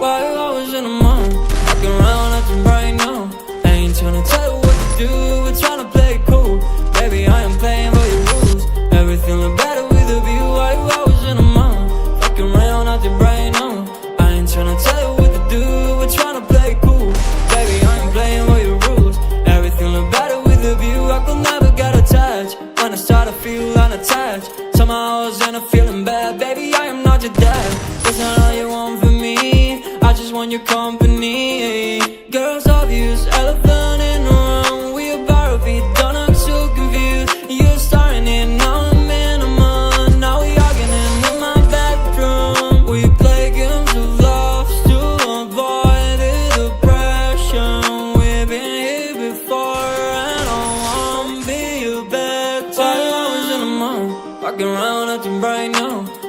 Why you always in the mood? Walking around acting right now. I ain't tryna tell you what to do, we're tryna play it cool. Baby, I am playing by your rules. Everything look better with a view. Why you always in the mood? Walking around acting right now. I ain't tryna tell you what to do, we're tryna play it cool. Baby, I am playing by your rules. Everything look better with a view. I could never get attached. When I start to feel unattached, somehow I was in a feeling bad. Baby, I am not your dad. That's not all you want from me, I just want your company. Girls obvious, elephant in the room. We about to be done, I'm so confused. You're starting it, now I'm in a month. Now we arguing in my bedroom. We play games of love to avoid the depression. We've been here before and I wanna be your better. Why you always in the mood? Walking around acting right now.